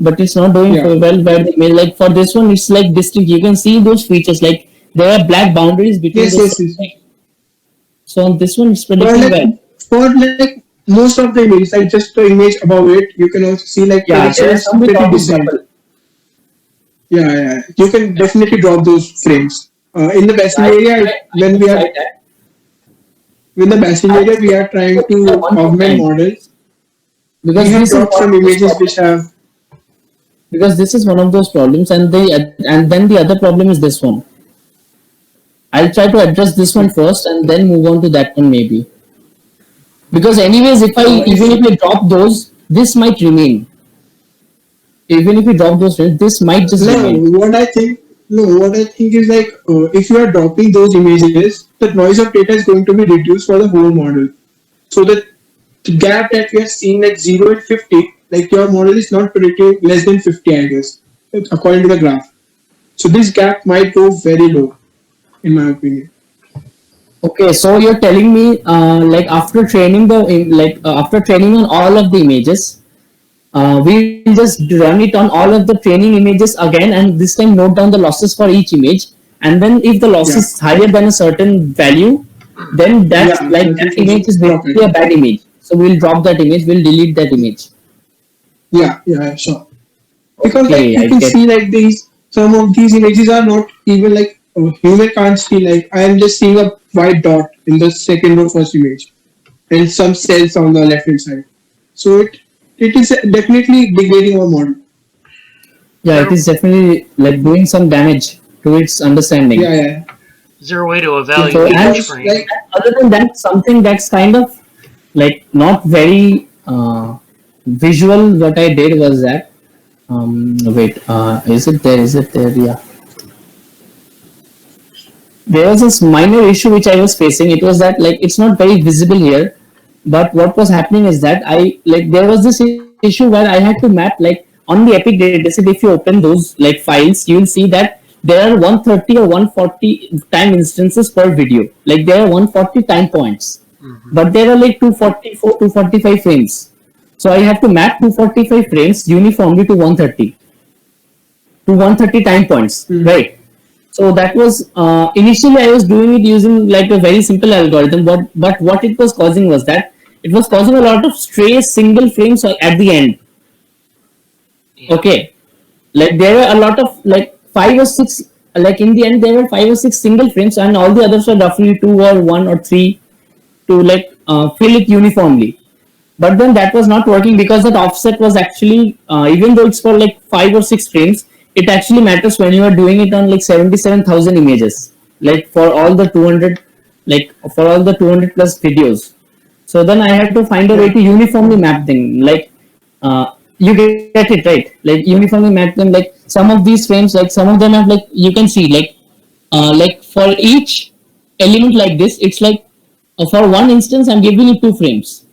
but it's not doing yeah, well where the image. Like for this one, it's like distinct. You can see those features. Like there are black boundaries between yes, the. yes, yes. So on this one, it's But predicting like well. for like most of the images, like just the image above it, you can also see like Yeah, prediction there are is some with pretty almost decent. double. Yeah, you can definitely drop those frames. In the basing area, when we are Try that. in the basing area, we are trying to One more augment time. models. We Because have this is dropped one some of those images which problems. have Because this is one of those problems, and then the other problem is this one. I'll try to address this one first, and then move on to that one maybe. Because anyways, if I even if if I drop those, this might remain. Even if we drop those frames, this might just no, remain. what I think is like if you are dropping those images, the noise of data is going to be reduced for the whole model. So the gap that we are seeing like 0 and 50, like your model is not predicting less than 50, I guess, according to the graph. So this gap might go very low, in my opinion. Okay, so you're telling me, like after training after training on all of the images, we'll just run it on all of the training images again, and this time note down the losses for each image, and then if the loss Yeah, is higher than a certain value, then that's yeah, like so that this image is is drop basically it. a bad image. So we'll drop that image, we'll delete that image. Yeah, sure. Because like Okay, you I can get. see like these some of these images are not even like human can't see, like I am just seeing a white dot in the second or first image and some cells on the left hand side. So it is definitely degrading our model. Yeah, it is definitely like doing some damage to its understanding. Yeah. is there a way to Yeah, So, evaluate and each because frame? like other than that, something that's kind of like not very visual. What I did was that wait, is it there? Is it there? Yeah, there was this minor issue which I was facing. It was that like it's not very visible here, but what was happening is that I like there was this issue where I had to map like on the Epic dataset. If you open those like files, you'll see that there are 130 or 140 time instances per video. Like there are 140 time points, Mm-hmm. but there are like 244, 245 frames. So I have to map 245 frames uniformly to 130 time points, mm, right? So that was initially I was doing it using like a very simple algorithm. But what it was causing was that it was causing a lot of stray single frames at the end. Yeah. Okay, like there were a lot of like five or six. Like in the end, there were five or six single frames, and all the others were roughly two or one or three to like fill it uniformly. But then that was not working because that offset was actually even though it's for like 5 or 6 frames, it actually matters when you are doing it on like 77,000 images, like for all the 200, like for all the 200 plus videos. So then I had to find a way yeah, to uniformly map them, like you get it right, like uniformly map them. Like some of these frames, like some of them have like you can see like for each element like this, it's like for one instance, I'm giving you 2 frames.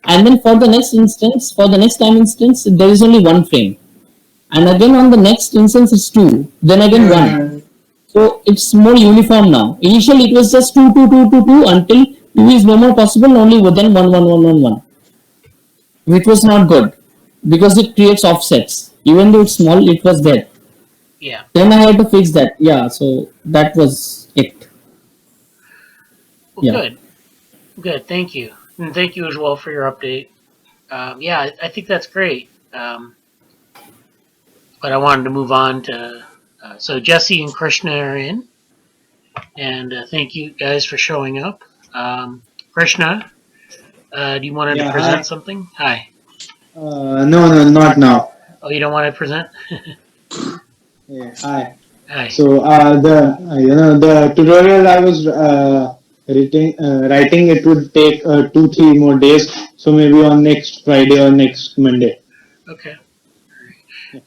And then for the next instance, for the next time instance, there is only 1 frame. And again on the next instance, it's 2. Then again 1. So it's more uniform now. Initially, it was just 2, 2, 2, 2, 2 until 2 is no more possible, only within 1, 1, 1, 1, 1. Which was not good because it creates offsets. Even though it's small, it was there. Yeah. Then I had to fix that. Yeah, so that was it. Well, Yeah. Good. Thank you. And thank you as well for your update. Yeah, I think that's great. But I wanted to move on to, so Jesse and Krishna are in. And thank you guys for showing up. Krishna, do you want to Yeah, present hi. something? Hi. No, not now. Oh, you don't want to present? Yeah, hi. Hi. So the tutorial I was writing, it would take 2-3 more days. So maybe on next Friday or next Monday. Okay.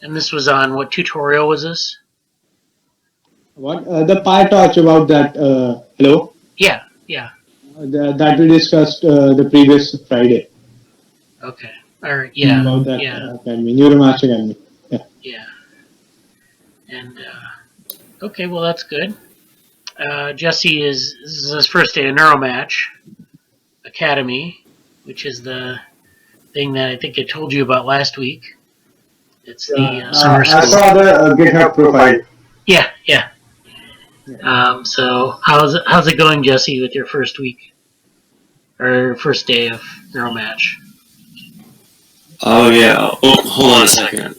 And this was on what tutorial was this? What the PyTorch about that? Hello. Yeah. That we discussed the previous Friday Okay. All right. Yeah. about that Yeah. academy, Neuromatch Academy. Yeah. Yeah. And okay, well that's good. Jesse this is his first day of Neuromatch Academy, which is the thing that I think I told you about last week. It's the summer I school. saw the GitHub profile. Yeah. So how's it going, Jesse, with your first week or first day of Neuromatch? Oh yeah. Oh, hold on a second.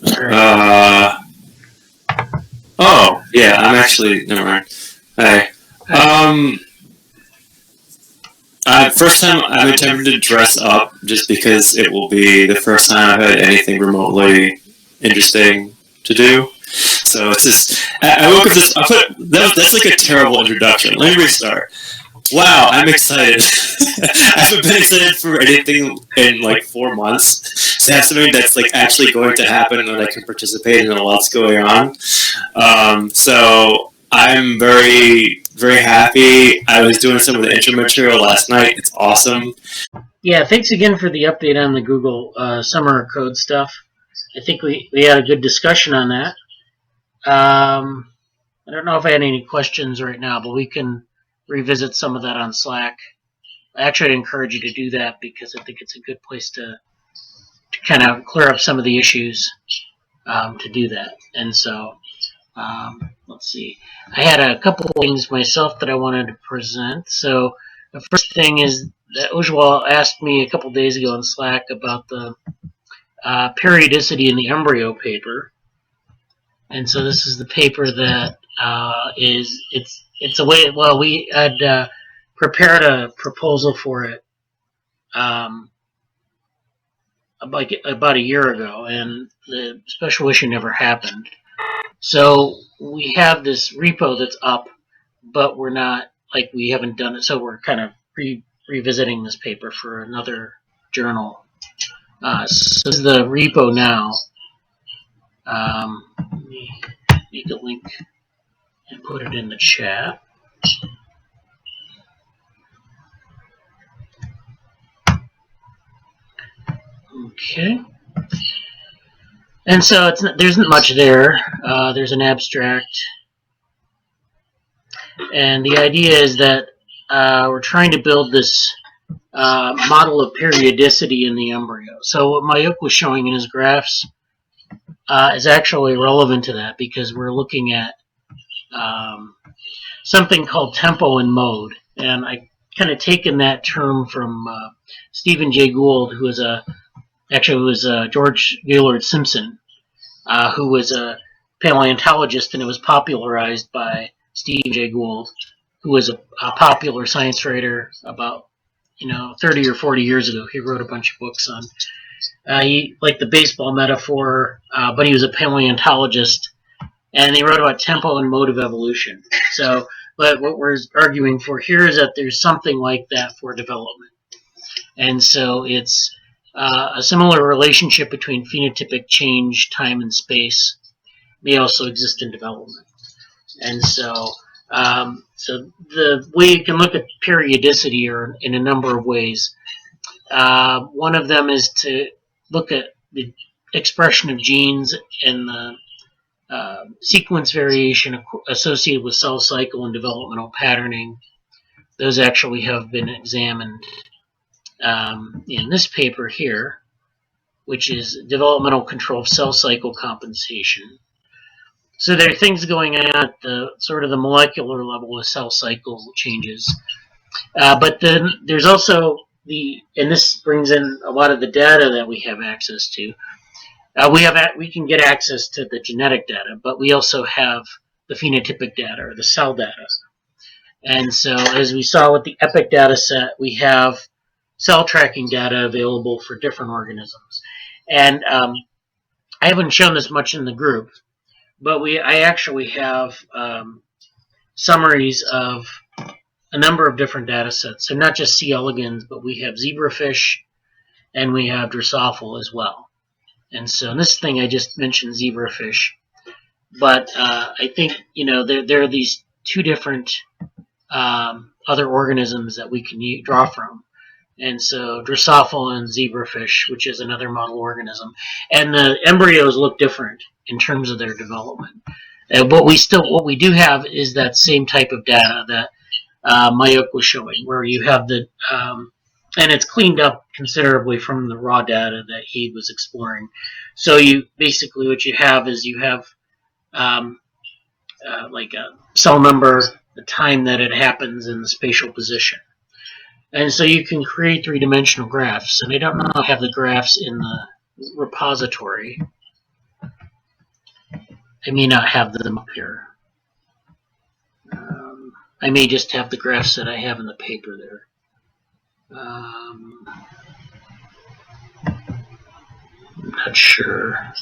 Oh yeah. I'm actually never mind. Hey. First time I'm attempting to dress up just because it will be the first time I've had anything remotely interesting to do. So it's just I woke up this. That's like a terrible introduction. Let me restart. Wow, I'm excited. I haven't been excited for anything in like 4 months. To have something that's like actually going to happen and that I can participate in and lots going on. So I'm very, very happy. I was doing some of the intro material last night. It's awesome. Yeah, thanks again for the update on the Google summer code stuff. I think we had a good discussion on that. I don't know if I had any questions right now, but we can revisit some of that on Slack. I actually encourage you to do that because I think it's a good place to kind of clear up some of the issues to do that. And so, let's see. I had a couple of things myself that I wanted to present. So the first thing is that Ujjwal asked me a couple of days ago on Slack about the periodicity in the Embryo paper. And so this is the paper that it's a way. Well, we had prepared a proposal for it about a year ago, and the special issue never happened. So we have this repo that's up, but we're not we haven't done it. So we're kind of revisiting this paper for another journal. So this is the repo now. Let me make a link and put it in the chat. Okay. And so there isn't much there. There's an abstract. And the idea is that we're trying to build this model of periodicity in the embryo. So what Mayukh was showing in his graphs is actually relevant to that because we're looking at something called tempo and mode. And I kind of taken that term from Stephen Jay Gould, who was George Gaylord Simpson, who was a paleontologist, and it was popularized by Stephen Jay Gould, who was a popular science writer about 30 or 40 years ago. He wrote a bunch of books on he liked the baseball metaphor, but he was a paleontologist, and he wrote about tempo and mode of evolution. So, but what we're arguing for here is that there's something like that for development, and so it's a similar relationship between phenotypic change, time, and space may also exist in development. And so So the way you can look at periodicity are in a number of ways. One of them is to look at the expression of genes and the sequence variation associated with cell cycle and developmental patterning. Those actually have been examined in this paper here, which is developmental control of cell cycle compensation. So there are things going on at the sort of the molecular level with cell cycle changes. But then there's also and this brings in a lot of the data that we have access to. We can get access to the genetic data, but we also have the phenotypic data or the cell data. And so as we saw with the EPIC data set, we have cell tracking data available for different organisms. And I haven't shown this much in the group, but I actually have summaries of a number of different data sets. So not just C. elegans, but we have zebrafish and we have Drosophila as well. And so in this thing I just mentioned zebrafish, but I think there are these two different other organisms that we can draw from. And so Drosophila and zebrafish, which is another model organism, and the embryos look different in terms of their development. And what we do have is that same type of data that Mayukh was showing, where you have and it's cleaned up considerably from the raw data that he was exploring. So basically what you have is like a cell number, the time that it happens, and the spatial position. And so you can create three-dimensional graphs. And I don't know if I have the graphs in the repository. I may not have them up here. I may just have the graphs that I have in the paper there. I'm not sure. I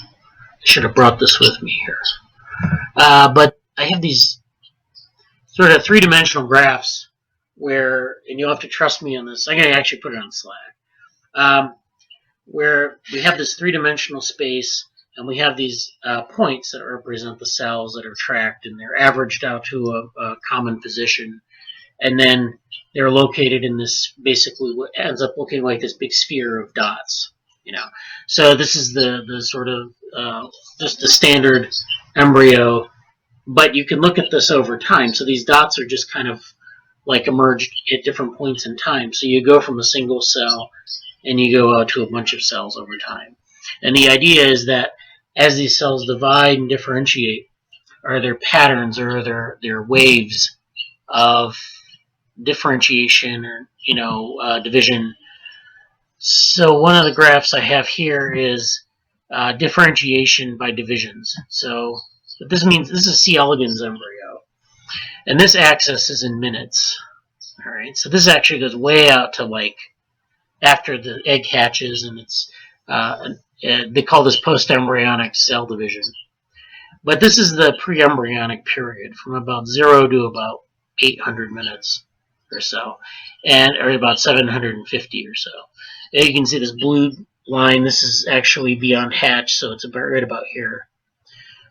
should have brought this with me here. But I have these sort of three-dimensional graphs and you'll have to trust me on this. I'm going to actually put it on Slack. Where we have this three-dimensional space, and we have these points that represent the cells that are tracked, and they're averaged out to a common position. And then they're located in this, basically what ends up looking like this big sphere of dots. So this is the sort of just the standard embryo, but you can look at this over time. So these dots are just kind of like emerged at different points in time. So you go from a single cell and you go out to a bunch of cells over time. And the idea is that as these cells divide and differentiate, are there patterns or are there waves of differentiation or division. So one of the graphs I have here is differentiation by divisions. So what this means, this is a C. elegans embryo, and this axis is in minutes. All right, so this actually goes way out to like after the egg hatches, and it's they call this post-embryonic cell division. But this is the pre-embryonic period from about 0 to about 800 minutes or so, or about 750 or so. And you can see this blue line. This is actually beyond hatch, so it's right about here.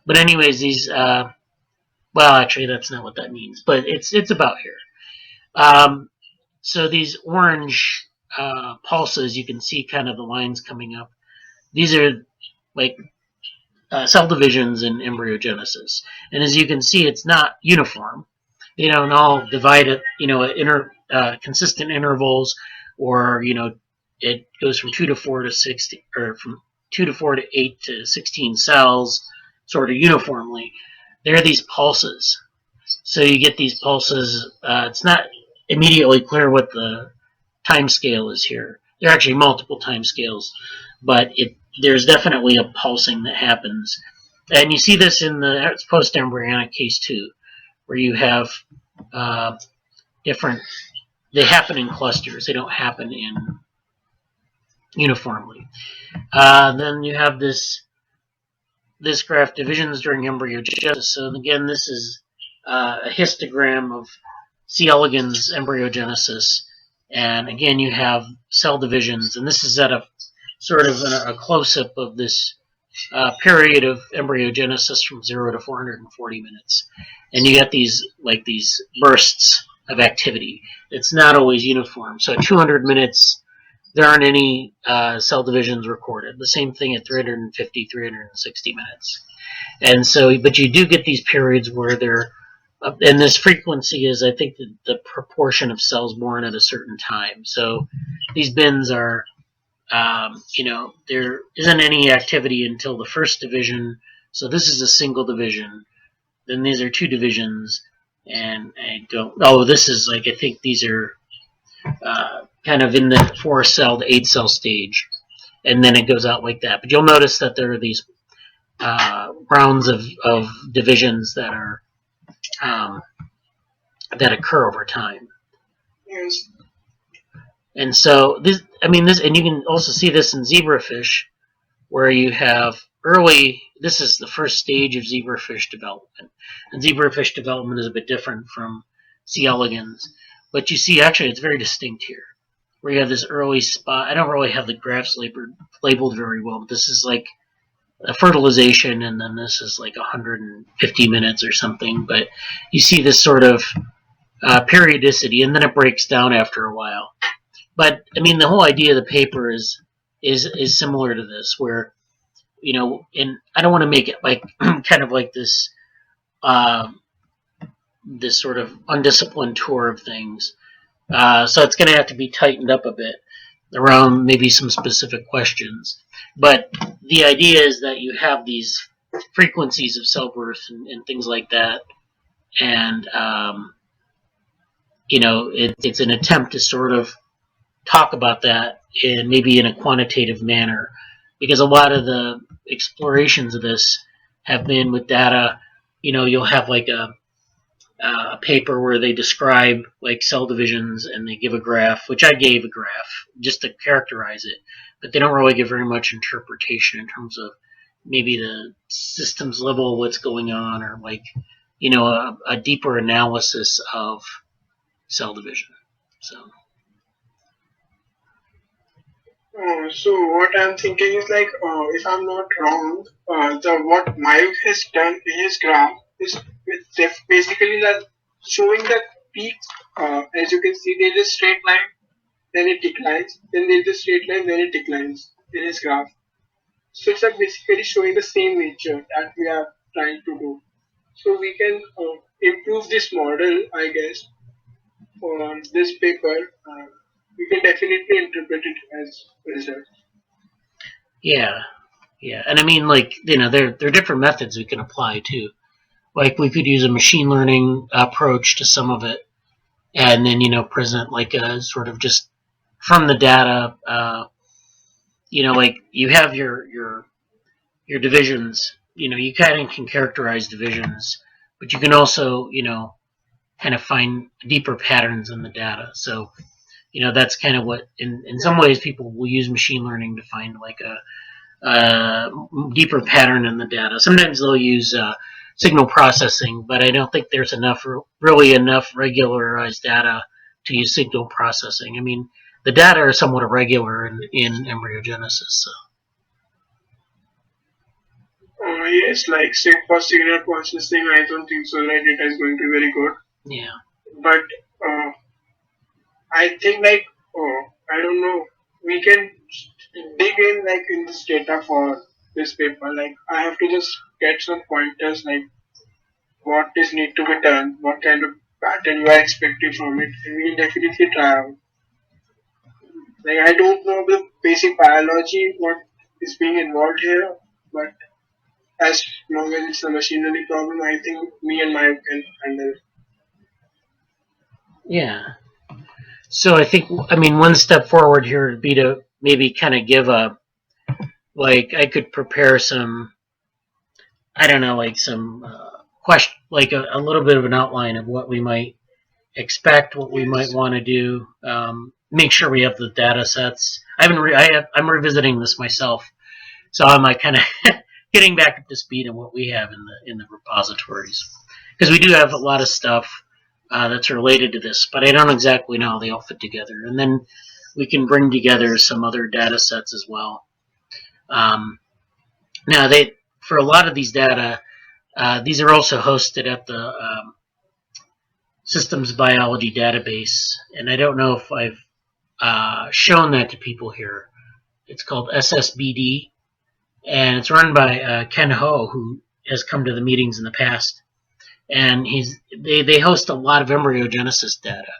But anyways, these well, actually, that's not what that means, but it's about here. So these orange pulses, you can see kind of the lines coming up. These are like cell divisions and embryogenesis, and as you can see, it's not uniform. They don't all divide at consistent intervals, or it goes from 2 to 4 to 60, or from 2 to 4 to 8 to 16 cells, sort of uniformly. There are these pulses, so you get these pulses. It's not immediately clear what the time scale is here. There are actually multiple time scales, but there's definitely a pulsing that happens, and you see this in the post-embryonic case too, where you have different. They happen in clusters. They don't happen uniformly. Then you have this graph, divisions during embryogenesis. So again, this is a histogram of C. elegans embryogenesis, and again you have cell divisions, and this is at a sort of a close-up of this period of embryogenesis from 0 to 440 minutes, and you get these bursts of activity. It's not always uniform. So at 200 minutes, there aren't any cell divisions recorded. The same thing at 350, 360 minutes. And so, but you do get these periods where they're, and this frequency is, I think, the proportion of cells born at a certain time. So these bins are, there isn't any activity until the first division. So this is a single division. Then these are two divisions. And this is I think these are kind of in the 4-cell to 8-cell stage. And then it goes out like that. But you'll notice that there are these rounds of divisions that are that occur over time. Yes. And so this, and you can also see this in zebrafish, where you have early. This is the first stage of zebrafish development, and zebrafish development is a bit different from C. elegans, but you see actually it's very distinct here, where you have this early spot. I don't really have the graphs labeled very well, but this is like a fertilization, and then this is like 150 minutes or something. But you see this sort of periodicity, and then it breaks down after a while. But the whole idea of the paper is similar to this, where and I don't want to make it like kind of like this this sort of undisciplined tour of things. So it's going to have to be tightened up a bit around maybe some specific questions. But the idea is that you have these frequencies of cell birth and things like that, and it's an attempt to sort of talk about that maybe in a quantitative manner, because a lot of the explorations of this have been with data. You'll have like a paper where they describe like cell divisions and they give a graph, which I gave a graph just to characterize it, but they don't really give very much interpretation in terms of maybe the systems level of what's going on, or like a deeper analysis of cell division. So what I'm thinking is like, if I'm not wrong, what Mayukh has done in his graph is basically like showing the peak. As you can see, there's a straight line, then it declines, then there's a straight line, then it declines in his graph. So it's like basically showing the same nature that we are trying to do. So we can improve this model, I guess, for this paper. We can definitely interpret it as result. Yeah, and there are different methods we can apply too. Like we could use a machine learning approach to some of it, and then present like a sort of just from the data. Like you have your divisions. You kind of can characterize divisions, but you can also kind of find deeper patterns in the data. So that's kind of what in some ways people will use machine learning to find like a deeper pattern in the data. Sometimes they'll use signal processing, but I don't think there's really enough regularized data to use signal processing. The data are somewhat irregular in embryogenesis. So. Yes, like for signal processing, I don't think so. Right, data is going to be very good. Yeah. But I think I don't know. We can dig in like in this data for this paper. Like I have to just get some pointers, like what is need to be done, what kind of pattern you are expecting from it, and we can definitely try out. Like I don't know the basic biology, what is being involved here, but as long as it's a machine learning problem, I think me and Mayukh can handle it. Yeah. So I think, one step forward here would be to maybe kind of give I could prepare some, I don't know, like some question, like a little bit of an outline of what we might expect, what we might want to do. Make sure we have the data sets. I'm revisiting this myself, so I'm like kind of getting back up to speed on what we have in the repositories, because we do have a lot of stuff that's related to this, but I don't exactly know how they all fit together. And then we can bring together some other data sets as well. Now, for a lot of these data, these are also hosted at the Systems Biology database, and I don't know if I've shown that to people here. It's called SSBD, and it's run by Ken Ho, who has come to the meetings in the past. And they host a lot of embryogenesis data.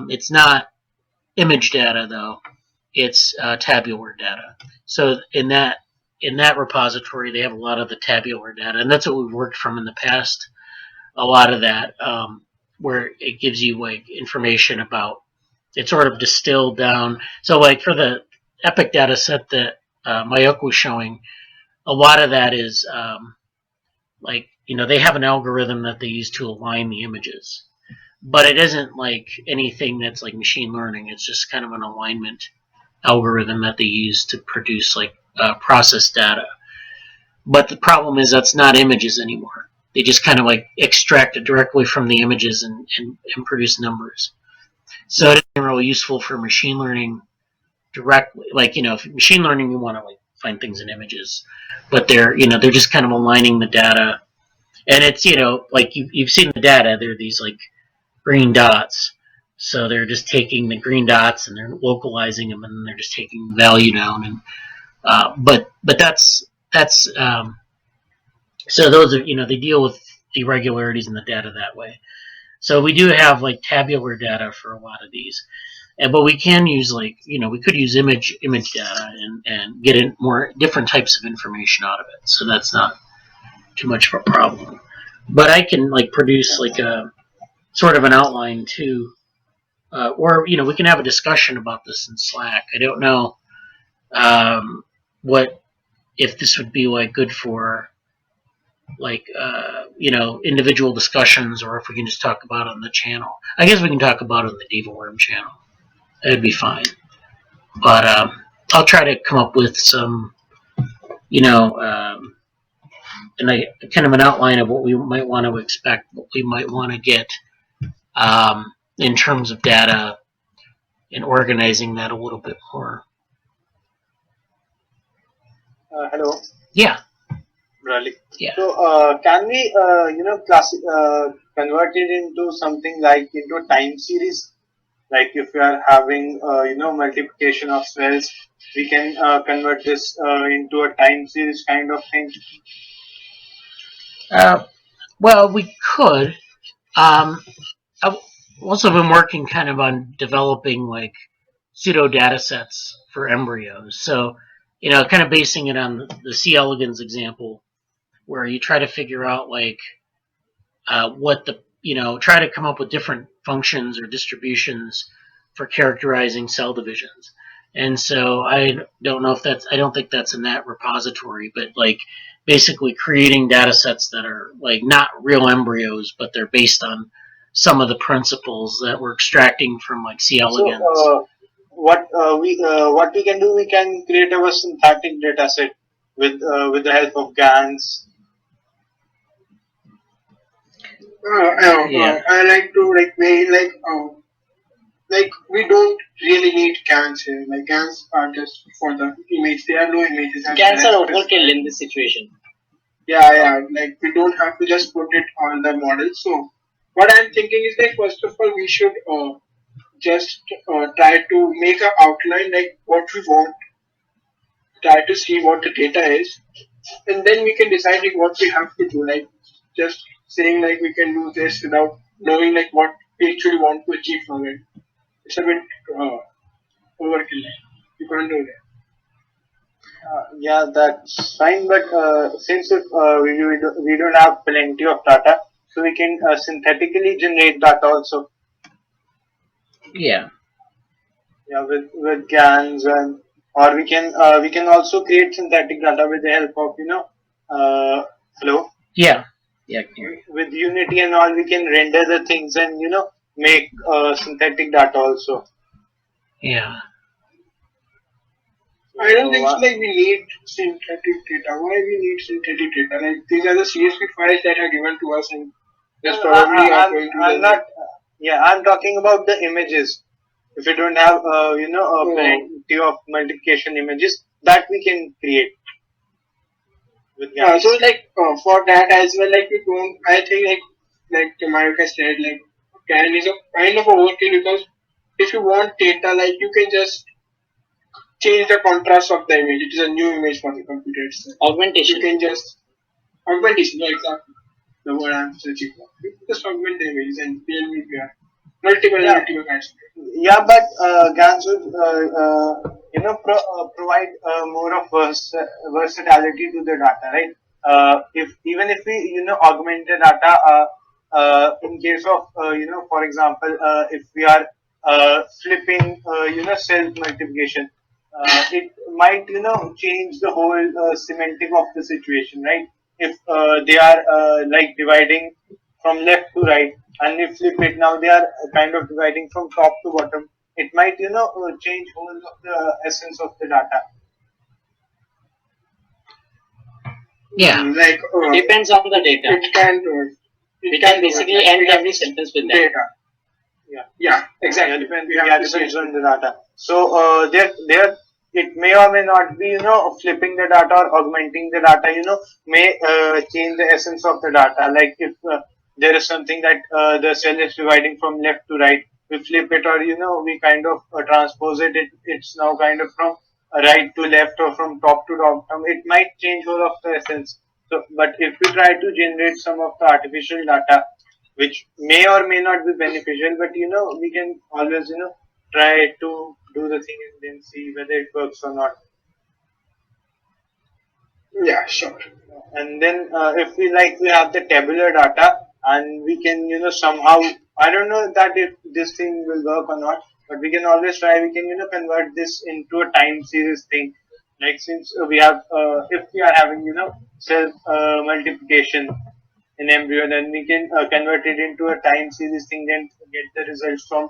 It's not image data though; it's tabular data. So in that repository, they have a lot of the tabular data, and that's what we've worked from in the past. A lot of that, where it gives you like information about. It's sort of distilled down. So like for the Epic data set that Mayukh was showing, a lot of that is like, they have an algorithm that they use to align the images, but it isn't like anything that's like machine learning. It's just kind of an alignment algorithm that they use to produce like process data. But the problem is that's not images anymore. They just kind of like extract it directly from the images and produce numbers. So it isn't really useful for machine learning directly. Like, machine learning, you want to like find things in images, but they're just kind of aligning the data. And it's, like you've seen the data, they're these like green dots. So they're just taking the green dots and they're localizing them, and then they're just taking the value down. And but that's so those are, they deal with irregularities in the data that way. So we do have like tabular data for a lot of these, but we can use like, we could use image data and get in more different types of information out of it. So that's not too much of a problem. But I can like produce like a sort of an outline too, or we can have a discussion about this in Slack. I don't know what if this would be like good for like individual discussions, or if we can just talk about it on the channel. I guess we can talk about it on the DevoWorm channel. That'd be fine. But I'll try to come up with some, and kind of an outline of what we might want to expect, what we might want to get in terms of data, and organizing that a little bit more. Hello. Yeah. Really? Yeah. So can we convert it into something like into a time series? Like if we are having multiplication of cells, we can convert this into a time series kind of thing. Well, we could. I've also been working kind of on developing like pseudo data sets for embryos. So, kind of basing it on the C. elegans example, where you try to figure out like what the, try to come up with different functions or distributions for characterizing cell divisions. And so I don't think that's in that repository, but like basically creating data sets that are like not real embryos, but they're based on some of the principles that we're extracting from like C. elegans. So what we can do, we can create our synthetic data set with the help of GANs. I like to like we don't really need GANs here. Like GANs are just for the image. There are no images. GANs are overkill in this situation. Yeah. Like we don't have to just put it on the model. So what I'm thinking is like first of all we should just try to make an outline like what we want. Try to see what the data is, and then we can decide like what we have to do. Like just saying like we can do this without knowing like what we actually want to achieve from it. It's a bit overkill. You can't do that. Yeah, that's fine. But since we don't have plenty of data, so we can synthetically generate data also. Yeah. Yeah, with GANs, or we can also create synthetic data with the help of hello. Yeah. With Unity and all, we can render the things and make synthetic data also. Yeah. I don't think like we need synthetic data. Why we need synthetic data? Like these are the CSV files that are given to us, and that's probably I'm talking about the images. If you don't have plenty of multiplication images, that we can create. Yeah. So like for that as well, like you don't. I think like Mayukh has said, like CAN is a kind of overkill because if you want data, like you can just change the contrast of the image. It is a new image for the computer itself. Augmentation. You can just augmentation. Yeah, exactly. The word I'm searching for. You can just augment the images and PLV multiple kinds. Yeah, but GANs would provide more of versatility to the data, right? If even if we augment the data, in case of for example, if we are flipping cell multiplication, it might change the whole semantic of the situation, right? If they are like dividing from left to right, and if flip it, now they are kind of dividing from top to bottom. It might change whole of the essence of the data. Yeah. Like Depends on the data. it can We can basically end every sentence with that. data. Yeah, exactly. Depends on the data. So there it may or may not be flipping the data or augmenting the data. May change the essence of the data. Like if there is something that the cell is dividing from left to right, we flip it, or we kind of transpose it. It's now kind of from right to left or from top to bottom. It might change all of the essence. So, but if we try to generate some of the artificial data, which may or may not be beneficial, but we can always try to do the thing and then see whether it works or not. Yeah, sure. And then if we have the tabular data, and we can somehow, I don't know that if this thing will work or not, but we can always try. We can convert this into a time series thing. Like since we have if we are having self multiplication in embryo, then we can convert it into a time series thing, then get the results from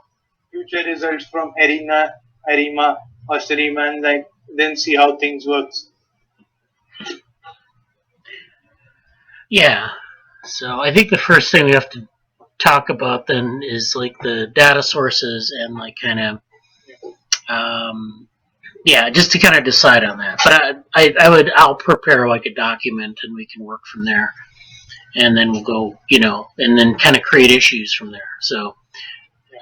future results from arima or serima, and like then see how things works. Yeah. So I think the first thing we have to talk about then is like the data sources and like kind of just to kind of decide on that. But I'll prepare like a document and we can work from there, and then we'll go and then kind of create issues from there. So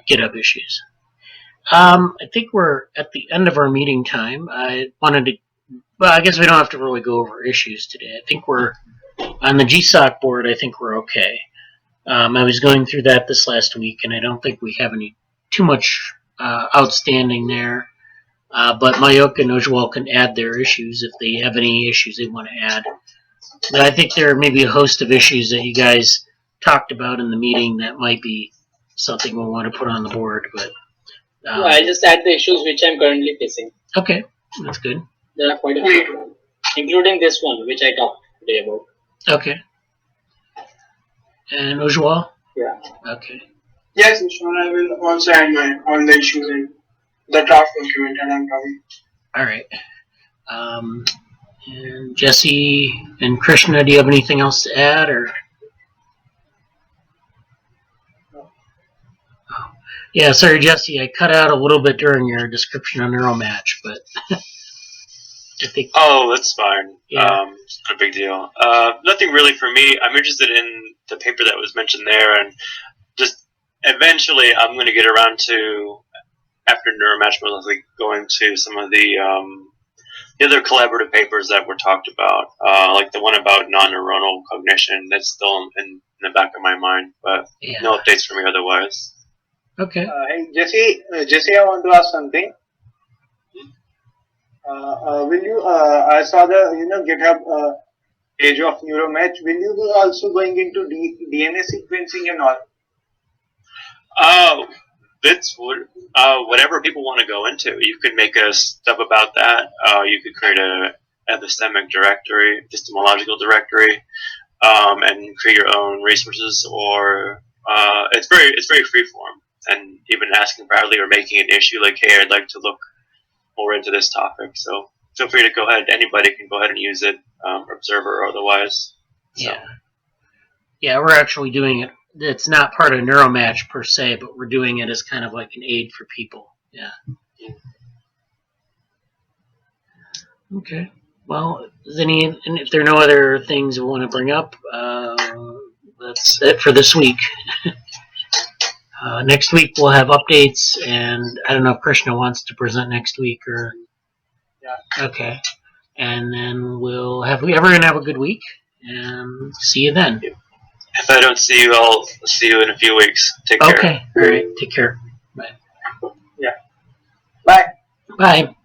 GitHub issues. I think we're at the end of our meeting time. I guess we don't have to really go over issues today. I think we're on the GSoC board. I think we're okay. I was going through that this last week, and I don't think we have any too much outstanding there. But Mayukh and Ujjwal can add their issues if they have any issues they want to add. But I think there may be a host of issues that you guys talked about in the meeting that might be something we'll want to put on the board. But I'll just add the issues which I'm currently facing. Okay, that's good. There are quite a few, including this one which I talked today about. Okay. And Ujjwal? Yeah. Okay. Yes, sure. I will also add all the issues in the draft document that I'm talking. All right. And Jesse and Krishna, do you have anything else to add, or? Oh. Yeah, sorry, Jesse. I cut out a little bit during your description of neural match, but I think. Oh, that's fine. Yeah. It's not a big deal. Nothing really for me. I'm interested in the paper that was mentioned there, and just eventually I'm going to get around to, after neuromatch, most likely going to some of the other collaborative papers that were talked about, like the one about non-neuronal cognition. That's still in the back of my mind, but no updates for me otherwise. Okay. Hey, Jesse, I want to ask something. Will you? I saw the GitHub page of NeuroMatch. Will you be also going into DNA sequencing and all? It's whatever people want to go into. You could make a stub about that. You could create a epistemic directory, epistemological directory, and create your own resources. Or it's very freeform. And even asking privately or making an issue like, hey, I'd like to look more into this topic. So feel free to go ahead. Anybody can go ahead and use it, observer or otherwise. So. Yeah, we're actually doing it. It's not part of NeuroMatch per se, but we're doing it as kind of like an aid for people. Yeah. Okay. Well, and if there are no other things we want to bring up, that's it for this week. Next week we'll have updates, and I don't know if Krishna wants to present next week or. Yeah. Okay. And then everyone have a good week, and see you then. If I don't see you, I'll see you in a few weeks. Take care. Okay. All right. Take care. Bye. Yeah. Bye. Bye.